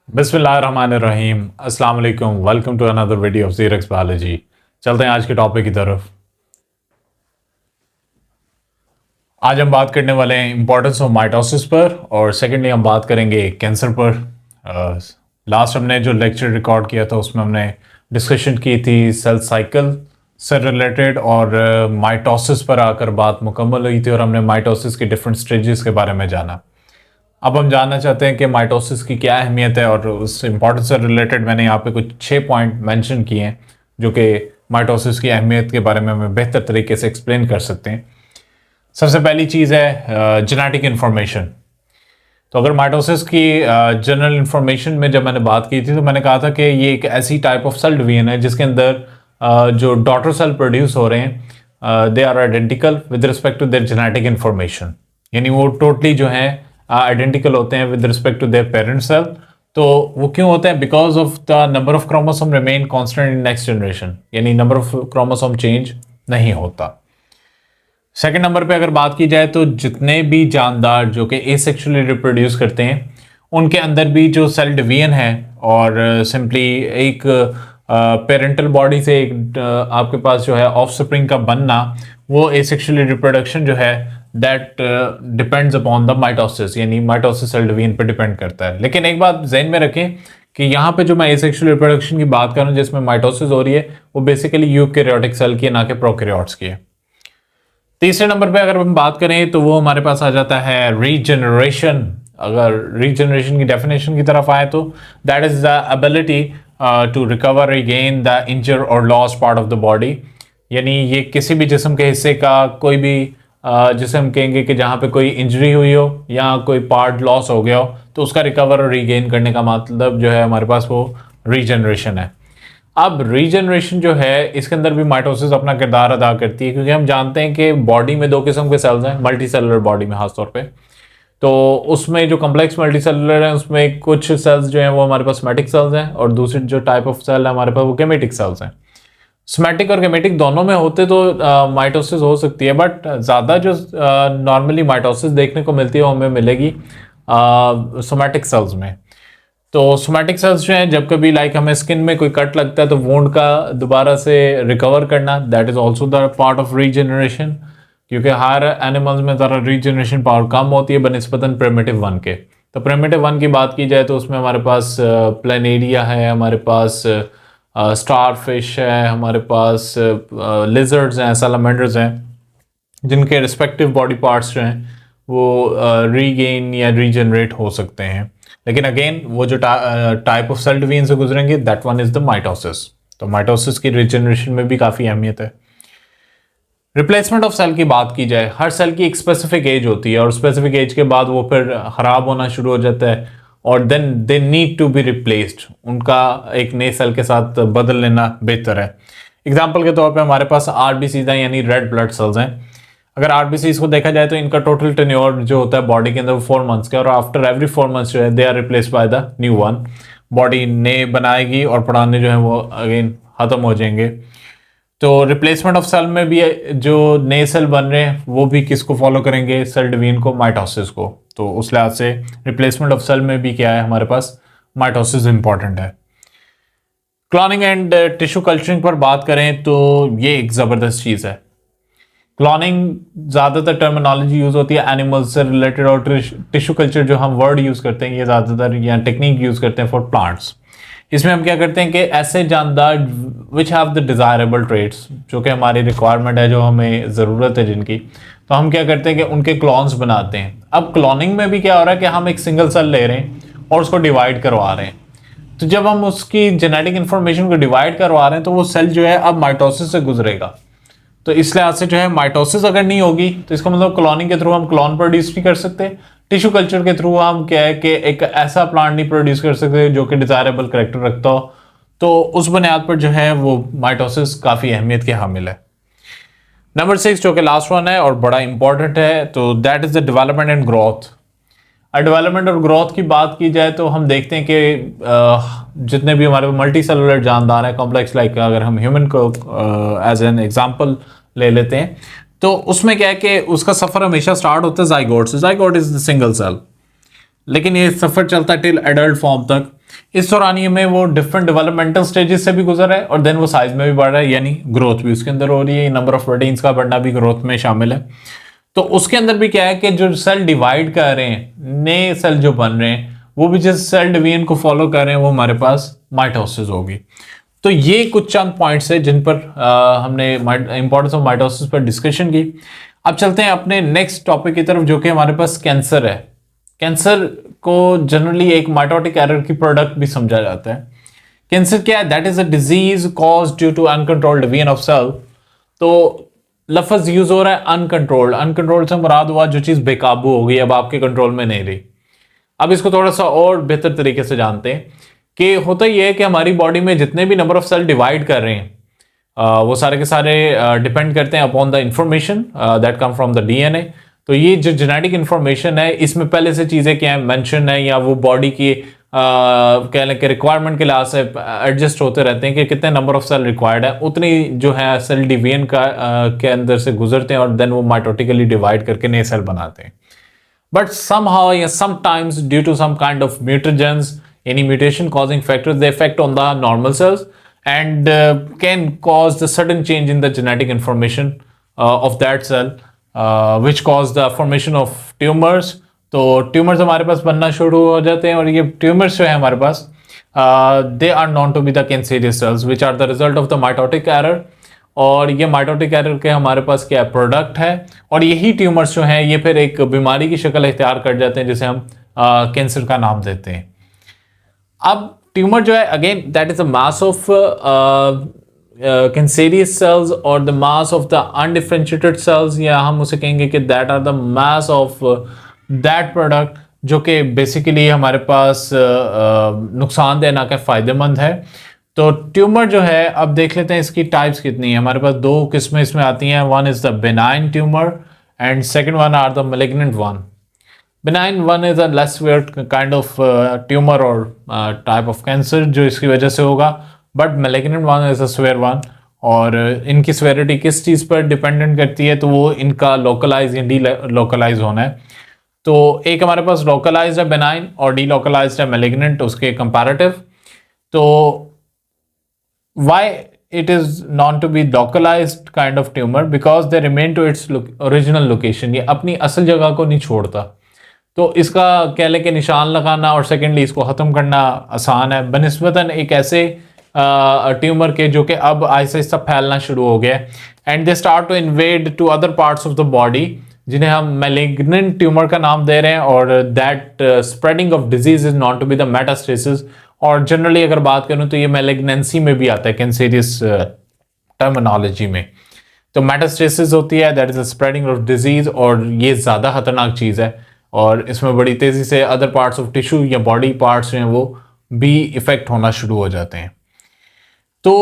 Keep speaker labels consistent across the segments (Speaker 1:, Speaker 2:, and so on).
Speaker 1: बिस्मिल्लाहिर्रहमानिर्रहीम। अस्सलाम वालेकुम। Welcome to another video of ज़ीरक्स बायोलॉजी। चलते हैं आज के टॉपिक की तरफ। आज हम बात करने वाले हैं इंपॉर्टेंस ऑफ माइटोसिस पर, और सेकेंडली हम बात करेंगे कैंसर पर। लास्ट हमने जो लेक्चर रिकॉर्ड किया था उसमें हमने डिस्कशन की थी सेल साइकिल से रिलेटेड, और माइटोसिस पर आकर बात मुकम्मल हुई थी और हमने माइटोसिस के डिफरेंट स्टेजेस के बारे में जाना। अब हम जानना चाहते हैं कि माइटोसिस की क्या अहमियत है, और उस इम्पोर्टेंस से रिलेटेड मैंने यहाँ पे कुछ 6 पॉइंट मेंशन किए हैं जो कि माइटोसिस की अहमियत के बारे में हमें बेहतर तरीके से एक्सप्लेन कर सकते हैं। सबसे पहली चीज़ है जेनेटिक इन्फॉर्मेशन। तो अगर माइटोसिस की जनरल इन्फॉर्मेशन में जब मैंने बात की थी तो मैंने कहा था कि ये एक ऐसी टाइप ऑफ सेल डिवीजन है जिसके अंदर जो डॉटर सेल प्रोड्यूस हो रहे हैं they are identical with respect to their genetic information, यानी वो टोटली जो है आइडेंटिकल होते हैं with respect to their parent cell. तो वो क्यों होते हैं? Because of the number of chromosome remain constant in next generation, यानी नंबर ऑफ क्रोमोसोम चेंज नहीं होता। सेकंड नंबर पे अगर बात की जाए तो जितने भी जानदार जो कि एसेक्सुअली रिप्रोड्यूस करते हैं उनके अंदर भी जो सेल डिवीजन है, और सिंपली एक पेरेंटल बॉडी से एक आपके पास जो है ऑफस्प्रिंग का बनना, वो एसेक्सुअली रिप्रोडक्शन जो है that depends upon the mitosis, यानी माइटोसिस सेल डिवीजन पे डिपेंड करता है। लेकिन एक बात ज़हन में रखें कि यहाँ पे जो मैं एसेक्सुअल रिप्रोडक्शन की बात कर रहा हूँ जिसमें माइटोसिस हो रही है वो बेसिकली यूकैरियोटिक सेल की है, ना कि प्रोकैरियोट्स की है। तीसरे नंबर पे अगर हम बात करें तो वो हमारे पास आ जाता है रीजनरेशन। अगर रीजनरेशन की डेफिनेशन की तरफ आए तो that is the ability to recover regain the injured और lost part of the body, यानी ये किसी भी जिस्म के हिस्से का कोई भी जिसे हम कहेंगे कि जहाँ पे कोई इंजरी हुई हो या कोई पार्ट लॉस हो गया हो तो उसका रिकवर और रीगेन करने का मतलब जो है हमारे पास वो रीजनरेशन है। अब रीजनरेशन जो है इसके अंदर भी माइटोसिस अपना किरदार अदा करती है, क्योंकि हम जानते हैं कि बॉडी में 2 किस्म के सेल्स हैं, मल्टी सेलुलर बॉडी में खासतौर पे। तो उसमें जो कम्प्लेक्स मल्टी सेलुलर है उसमें कुछ सेल्स जो हैं वो हमारे पास सोमैटिक सेल्स हैं, और दूसरी जो टाइप ऑफ सेल है हमारे पास वो गेमेटिक सेल्स हैं। सोमैटिक और गेमेटिक दोनों में होते तो माइटोसिस हो सकती है, बट ज़्यादा जो नॉर्मली माइटोसिस देखने को मिलती है वो हमें मिलेगी सोमैटिक सेल्स में। तो सोमैटिक सेल्स जो हैं जब कभी लाइक हमें स्किन में कोई कट लगता है तो वुंड का दोबारा से रिकवर करना, that is also the part of regeneration, क्योंकि हर एनिमल्स में ज़रा रीजनरेशन पावर कम होती है बनस्पतन प्रिमिटिव 1 के। तो प्रिमिटिव 1 की बात की जाए तो उसमें हमारे पास प्लेनेरिया है, हमारे पास स्टार फिश है, हमारे पास लिजर्ड्स हैं, सैलामेंडर्स हैं, जिनके रिस्पेक्टिव बॉडी पार्ट्स जो हैं वो रीगेन या रीजनरेट हो सकते हैं। लेकिन अगेन वो जो टाइप ऑफ सेल डिवीजन से गुजरेंगे that one is the mitosis. तो माइटोसिस की रीजनरेशन में भी काफ़ी अहमियत है। रिप्लेसमेंट ऑफ सेल की बात की जाए, हर सेल की एक स्पेसिफिक एज होती है और स्पेसिफिक एज के बाद वो फिर ख़राब होना शुरू हो जाता है और then they need to be replaced, उनका एक नए सेल के साथ बदल लेना बेहतर है। एग्जाम्पल के तौर पे हमारे पास आरबीसीज हैं, यानी रेड ब्लड सेल्स हैं। अगर आरबीसीज को देखा जाए तो इनका टोटल टेन्योर जो होता है बॉडी के अंदर वो 4 मंथ्स का, और आफ्टर एवरी 4 मंथ्स जो है they are replaced by the new one. Body नए बनाएगी और पुराने जो है वो अगेन ख़त्म हो जाएंगे। तो रिप्लेसमेंट ऑफ सेल में भी जो नए सेल बन रहे हैं वो भी किसको फॉलो करेंगे? सेल डिवीजन को, माइटोसिस को। तो उस लिहाज से रिप्लेसमेंट ऑफ सेल में भी क्या है हमारे पास? माइटोसिस इंपॉर्टेंट है। क्लोनिंग एंड टिश्यू कल्चरिंग पर बात करें तो ये एक ज़बरदस्त चीज़ है। क्लोनिंग ज़्यादातर टर्मिनोलॉजी यूज़ होती है एनिमल्स से रिलेटेड, और टिश्यू कल्चर जो हम वर्ड यूज़ करते हैं ये ज़्यादातर या टेक्निक यूज़ करते हैं फॉर प्लांट्स। इसमें हम क्या करते हैं कि ऐसे जानदार which have the desirable traits, जो कि हमारी रिक्वायरमेंट है, जो हमें ज़रूरत है जिनकी, तो हम क्या करते हैं कि उनके क्लोन्स बनाते हैं। अब क्लोनिंग में भी क्या हो रहा है कि हम एक सिंगल सेल ले रहे हैं और उसको डिवाइड करवा रहे हैं। तो जब हम उसकी जेनेटिक इन्फॉर्मेशन को डिवाइड करवा रहे हैं तो वो सेल जो है अब माइटोसिस से गुजरेगा। तो इस लिहाज से जो है माइटोसिस अगर नहीं होगी तो इसका मतलब क्लोनिंग के थ्रू हम क्लोन प्रोड्यूस नहीं कर सकते। टिश्यू कल्चर के थ्रू हम क्या है कि एक ऐसा प्लांट नहीं प्रोड्यूस कर सकते जो कि डिजायरेबल कैरेक्टर रखता हो। तो उस बुनियाद पर जो है वो माइटोसिस काफ़ी अहमियत के हामिल है। नंबर 6 जो कि लास्ट वन है और बड़ा इंपॉर्टेंट है, तो that is the development and growth. Development और ग्रोथ की बात की जाए तो हम देखते हैं कि जितने भी हमारे मल्टी सेलुलर जानदार हैं, कॉम्प्लेक्स लाइक अगर हम ह्यूमन को एज एन एग्जांपल ले लेते हैं तो उसमें क्या है कि उसका सफ़र हमेशा स्टार्ट होता है जाइगोट से। Zygote is the single cell, लेकिन ये सफ़र चलता है टिल एडल्ट फॉर्म तक। इस दौरान ये में वो डिफरेंट डेवलपमेंटल स्टेजेस से भी गुजर है और देन वो साइज में भी बढ़ रहा है, यानी ग्रोथ भी उसके अंदर हो रही है, नंबर ऑफ प्रोटीन्स का बढ़ना भी ग्रोथ में शामिल है। तो उसके अंदर भी क्या है कि जो सेल डिवाइड कर रहे हैं, नए सेल जो बन रहे हैं, वो भी जिस सेल डिवीजन को फॉलो कर रहे हैं, वो हमारे पास माइटोसिस होगी। तो ये कुछ चंद पॉइंट्स है जिन पर हमने इंपॉर्टेंस ऑफ माइटोसिस पर डिस्कशन की। अब चलते हैं अपने नेक्स्ट टॉपिक की तरफ, जो कि हमारे पास कैंसर है। कैंसर को जनरली एक माइटोटिक एरर की प्रोडक्ट भी समझा जाता है। कैंसर क्या है? That is a disease cause due to uncontrolled division of cell. तो लफ्ज यूज हो रहा है अनकंट्रोल्ड। अनकंट्रोल्ड से मुराद हुआ जो चीज बेकाबू हो गई, अब आपके कंट्रोल में नहीं रही। अब इसको थोड़ा सा और बेहतर तरीके से जानते हैं कि होता ही है कि हमारी बॉडी में जितने भी नंबर ऑफ सेल डिवाइड कर रहे हैं, वो सारे के सारे डिपेंड करते हैं upon the information that come from the DNA. तो ये जो जेनेटिक इंफॉर्मेशन है, इसमें पहले से चीज़ें क्या है मेंशन है, या वो बॉडी की कह लें कि रिक्वायरमेंट के लिहाज से एडजस्ट होते रहते हैं कि कितने नंबर ऑफ सेल रिक्वायर्ड है, उतनी जो है सेल डिवीजन का के अंदर से गुजरते हैं और देन वो माइटोटिकली डिवाइड करके नए सेल बनाते हैं। But somehow, yeah, sometimes due to some kind of mutagens, any mutation causing factors, they affect on the normal cells and can cause the sudden change in the genetic information of that cell, which cause the formation of tumors. तो tumours हमारे पास बनना शुरू हो जाते हैं और ये tumours जो है हमारे पास they are known to be the cancerous cells which are the result of the mitotic error. और ये माइटोटिक एरर के हमारे पास क्या प्रोडक्ट है, और यही ट्यूमर्स जो हैं ये फिर एक बीमारी की शक्ल इख्तियार कर जाते हैं जिसे हम कैंसर का नाम देते हैं। अब ट्यूमर जो है again that is the mass of cancerous cells और the mass of the undifferentiated cells, या हम उसे कहेंगे कि that are the mass of that product जो कि बेसिकली हमारे पास नुकसानदेह ना कि फ़ायदेमंद है। तो ट्यूमर जो है, अब देख लेते हैं इसकी टाइप्स कितनी है। हमारे पास दो किस्में इसमें आती हैं, one is the benign tumour and second one are the malignant one. Benign one is a less severe kind of tumour और टाइप ऑफ कैंसर जो इसकी वजह से होगा, but malignant one is a severe one. और इनकी severity किस चीज़ पर डिपेंडेंट करती है, तो वो इनका लोकलाइज या डी लोकलाइज होना है। तो एक हमारे पास लोकलाइज्ड है बेनाइन और डी लोकलाइज्ड है मैलिग्नेंट उसके कंपैरेटिव। तो why it is known to be localized kind of tumor? Because they remain to its original location. ये अपनी असल जगह को नहीं छोड़ता, तो इसका कह लें कि निशान लगाना और सेकेंडली इसको ख़त्म करना आसान है बनिस्बतन एक ऐसे ट्यूमर के जो कि अब आहिस्ता आहिस्ता फैलना शुरू हो गया and they start to invade to other parts of the body, जिन्हें हम मैलिग्नेंट ट्यूमर का नाम दे रहे हैं। और that spreading of disease is known to be the metastasis. और जनरली अगर बात करूं तो ये मैलिग्नेंसी में भी आता है कैंसरियस टर्मिनोलॉजी में। तो मेटास्टेसिस होती है that is the spreading of disease, और ये ज़्यादा खतरनाक चीज़ है और इसमें बड़ी तेज़ी से अदर पार्ट्स ऑफ टिश्यू या बॉडी पार्ट्स जो हैं वो भी इफेक्ट होना शुरू हो जाते हैं। तो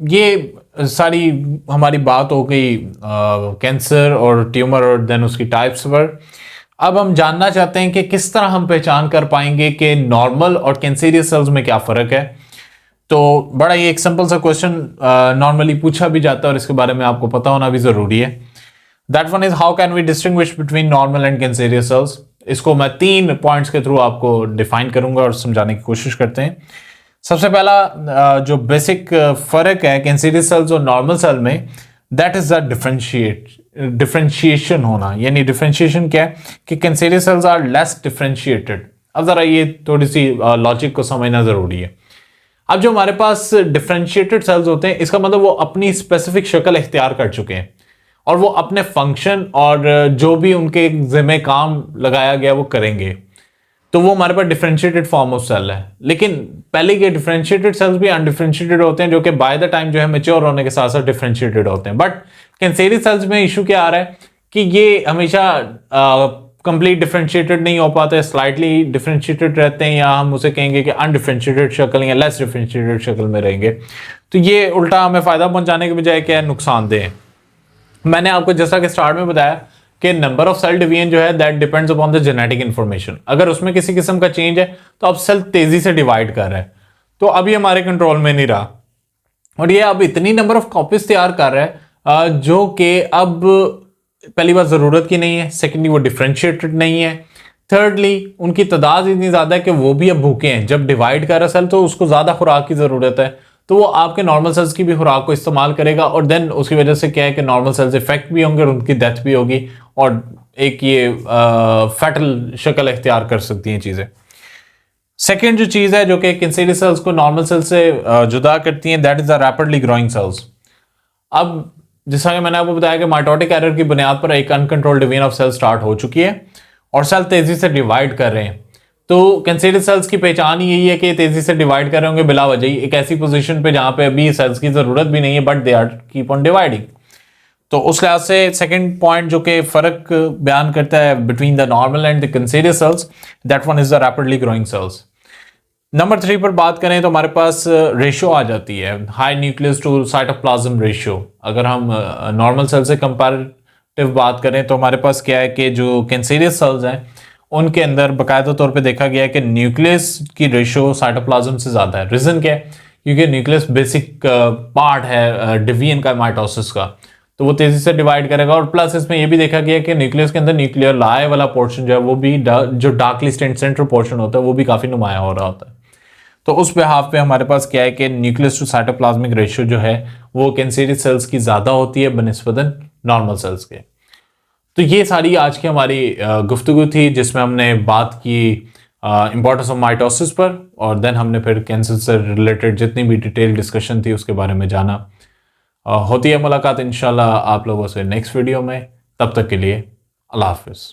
Speaker 1: ये सारी हमारी बात हो गई कैंसर और ट्यूमर और देन उसकी टाइप्स पर। अब हम जानना चाहते हैं कि किस तरह हम पहचान कर पाएंगे कि नॉर्मल और कैंसरियस सेल्स में क्या फ़र्क है। तो बड़ा ही एक सिंपल सा क्वेश्चन नॉर्मली पूछा भी जाता है और इसके बारे में आपको पता होना भी ज़रूरी है। That one is how can we distinguish between normal and cancerous cells. इसको मैं 3 पॉइंट्स के थ्रू आपको डिफाइन करूंगा और समझाने की कोशिश करते हैं। सबसे पहला जो बेसिक फ़र्क है कैंसरियस सेल्स और नॉर्मल सेल में, दैट इज द डिफरेंशिएशन होना। यानी डिफरेंशिएशन क्या है कि cancerous cells are less differentiated. अब ज़रा ये थोड़ी सी लॉजिक को समझना ज़रूरी है। अब जो हमारे पास डिफरेंशिएटेड सेल्स होते हैं, इसका मतलब वो अपनी स्पेसिफिक शक्ल इख्तियार कर चुके हैं और वो अपने फंक्शन और जो भी उनके जिम्मे काम लगाया गया वो करेंगे। तो वो हमारे पास डिफरेंशिएटेड फॉर्म ऑफ सेल है। लेकिन पहले के डिफरेंशिएटेड सेल्स भी अनडिफरेंशिएटेड होते हैं, जो कि बाय द टाइम जो है मैच्योर होने के साथ साथ डिफरेंशिएटेड होते हैं। बट कैंसरियस सेल्स में इशू क्या आ रहा है कि ये हमेशा कंप्लीट डिफरेंशिएटेड नहीं हो पाते, स्लाइटली डिफरेंशिएटेड रहते हैं, या हम उसे कहेंगे कि अनडिफरेंशिएटेड शक्ल या लेस डिफरेंशिएटेड शक्ल में रहेंगे। तो ये उल्टा हमें फायदा पहुंचाने के बजाय क्या है, नुकसानदेह है। मैंने आपको जैसा कि स्टार्ट में बताया कि नंबर ऑफ सेल डिवीजन जो है that depends upon the genetic information. अगर उसमें किसी किस्म का चेंज है तो अब सेल तेजी से डिवाइड कर रहा है, तो अभी हमारे कंट्रोल में नहीं रहा और ये अब इतनी नंबर ऑफ कॉपीज तैयार कर रहा है जो कि अब पहली बात ज़रूरत की नहीं है, सेकेंडली वो डिफरेंशिएटेड नहीं है, थर्डली उनकी तादाद इतनी ज़्यादा है कि वो भी अब भूखे हैं। जब डिवाइड कर रहा सेल तो उसको ज़्यादा खुराक की ज़रूरत है, तो वो आपके नॉर्मल सेल्स की भी खुराक को इस्तेमाल करेगा और देन उसकी वजह से क्या है कि नॉर्मल सेल्स इफेक्ट भी होंगे और उनकी डेथ भी होगी और एक ये फैटल शक्ल इख्तियार कर सकती हैं चीज़ें। सेकेंड जो चीज़ है जो कि कैंसरी सेल्स को नॉर्मल सेल से जुदा करती हैं, that is the rapidly growing cells. अब जैसा कि मैंने आपको बताया कि माइटोटिक एरर की बुनियाद पर एक uncontrolled division of cell start हो चुकी है और सेल तेजी से डिवाइड कर रहे हैं। तो कैंसरी सेल्स की पहचान यही है कि तेजी से डिवाइड कर रहे होंगे बिला वजह ही, एक ऐसी पोजीशन पे जहां पे अभी सेल्स की जरूरत भी नहीं है but they are keep on dividing. तो उस लिहाज से सेकंड पॉइंट जो कि फर्क बयान करता है between the normal and the cancerous cells, that one is the rapidly growing cells. Number 3 पर बात करें तो हमारे पास रेशियो आ जाती है, high nucleus to cytoplasm ratio. अगर हम नॉर्मल सेल से कंपैरेटिव बात करें तो हमारे पास क्या है कि जो कैंसरियस सेल्स हैं उनके अंदर बाकायदा तौर पे देखा गया है कि न्यूक्लियस की रेशियो साइटोप्लाज्म से ज़्यादा है। रीज़न क्या है? क्योंकि न्यूक्लियस बेसिक पार्ट है डिवीजन का, माइटोसिस का, तो वो तेज़ी से डिवाइड करेगा। और प्लस इसमें यह भी देखा गया कि न्यूक्लियस के अंदर न्यूक्लियर लाए वाला पोर्शन जो है वो भी जो डार्कली स्टेंट सेंट्रल पोर्शन होता है वो भी काफ़ी नुमाया हो रहा होता है। तो उस बिहाफ पे हमारे पास क्या है कि न्यूक्लियस टू साइटोप्लाज्मिक रेशियो जो है वो कैंसरी सेल्स की ज़्यादा होती है बनिस्बतन नॉर्मल सेल्स के। तो ये सारी आज की हमारी गुफ्तगू थी जिसमें हमने बात की इंपॉर्टेंस ऑफ माइटोसिस पर और देन हमने फिर कैंसर से रिलेटेड जितनी भी डिटेल डिस्कशन थी उसके बारे में जाना। होती है मुलाकात इंशाल्लाह आप लोगों से नेक्स्ट वीडियो में, तब तक के लिए अल्लाह हाफिज़।